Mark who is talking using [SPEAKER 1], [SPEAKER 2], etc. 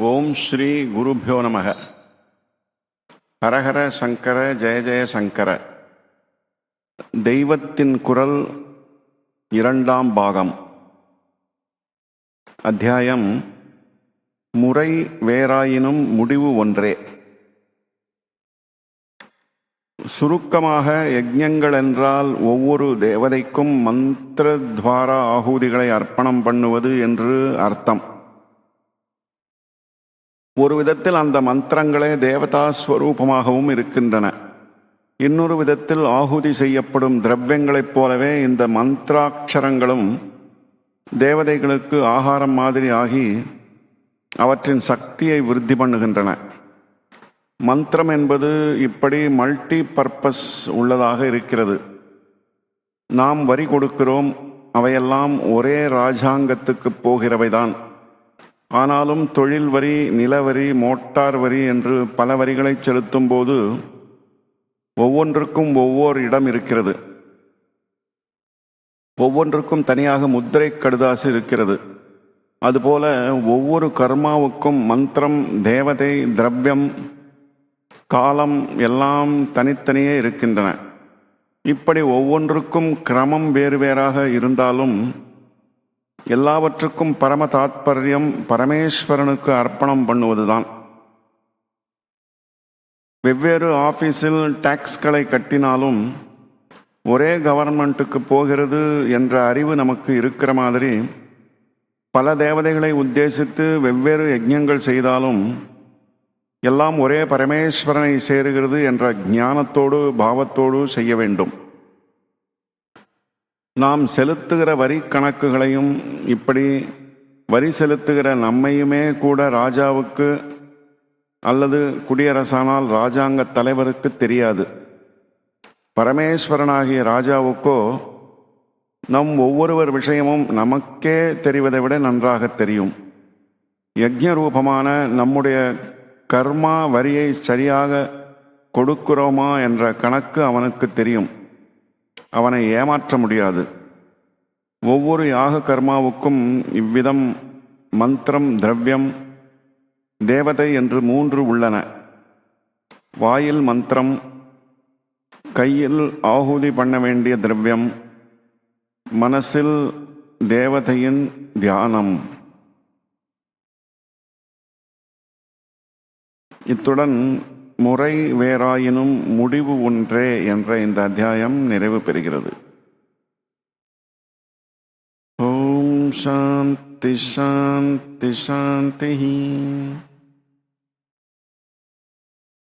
[SPEAKER 1] ஓம் ஸ்ரீ குருபியோ நமக. ஹரஹர சங்கர ஜெய ஜெய சங்கர. தெய்வத்தின் குரல் இரண்டாம் பாகம். அத்தியாயம் முறை வேறாயினும் முடிவு ஒன்றே. சுருக்கமாக, யஜ்ஞங்கள் என்றால் ஒவ்வொரு தேவதைக்கும் மந்திரத்வார ஆகுதிகளை அர்ப்பணம் பண்ணுவது என்று அர்த்தம். ஒரு விதத்தில் அந்த மந்திரங்களே தேவதா ஸ்வரூபமாகவும் இருக்கின்றன. இன்னொரு விதத்தில் ஆகுதி செய்யப்படும் திரவியங்களைப் போலவே இந்த மந்திராட்சரங்களும் தேவதைகளுக்கு ஆகாரம் மாதிரி ஆகி அவற்றின் சக்தியை விருத்தி பண்ணுகின்றன. மந்திரம் என்பது இப்படி மல்டி பர்பஸ் உள்ளதாக இருக்கிறது. நாம் வரி கொடுக்கிறோம், அவையெல்லாம் ஒரே ராஜாங்கத்துக்கு போகிறவைதான். ஆனாலும் தொழில் வரி, நிலவரி, மோட்டார் வரி என்று பல வரிகளை செலுத்தும் போது ஒவ்வொன்றுக்கும் ஒவ்வொரு இடம் இருக்கிறது. ஒவ்வொன்றுக்கும் தனியாக முத்திரை கடுதாசு இருக்கிறது. அதுபோல ஒவ்வொரு கர்மாவுக்கும் மந்திரம், தேவதை, திரவியம், காலம் எல்லாம் தனித்தனியே இருக்கின்றன. இப்படி ஒவ்வொன்றுக்கும் கிரமம் வேறு வேறாக இருந்தாலும் எல்லாவற்றுக்கும் பரம தாத்பரியம் பரமேஸ்வரனுக்கு அர்ப்பணம் பண்ணுவதுதான். வெவ்வேறு ஆபீஸில் டாக்ஸ்களை கட்டினாலும் ஒரே கவர்மெண்ட்டுக்கு போகிறது என்ற அறிவு நமக்கு இருக்கிற மாதிரி, பல தேவதைகளை உத்தேசித்து வெவ்வேறு யஜ்ஞங்கள் செய்தாலும் எல்லாம் ஒரே பரமேஸ்வரனை சேருகிறது என்ற ஞானத்தோடு பாவத்தோடு செய்ய வேண்டும். நாம் செலுத்துகிற வரி கணக்குகளையும், இப்படி வரி செலுத்துகிற நம்மையுமே கூட ராஜாவுக்கு அல்லது குடியரசானால் ராஜாங்க தலைவருக்கு தெரியாது. பரமேஸ்வரனாகிய ராஜாவுக்கோ நம் ஒவ்வொருவர் விஷயமும் நமக்கே தெரிவதை விட நன்றாக தெரியும். யஜ்ஞ ரூபமான நம்முடைய கர்மா வரியை சரியாக கொடுக்கிறோமா என்ற கணக்கு அவனுக்கு தெரியும். அவனை ஏமாற்ற முடியாது. ஒவ்வொரு யாக கர்மாவுக்கும் இவ்விதம் மந்திரம், திரவியம், தேவதை என்று 3 உள்ளன. வாயில் மந்திரம், கையில் ஆகுதி பண்ண வேண்டிய திரவியம், மனசில் தேவதையின் தியானம். இத்துடன் முறை வேறாயினும் முடிவு ஒன்றே என்ற இந்த அத்தியாயம் நிறைவு பெறுகிறது. ஓம் சாந்தி சாந்தி சாந்தி.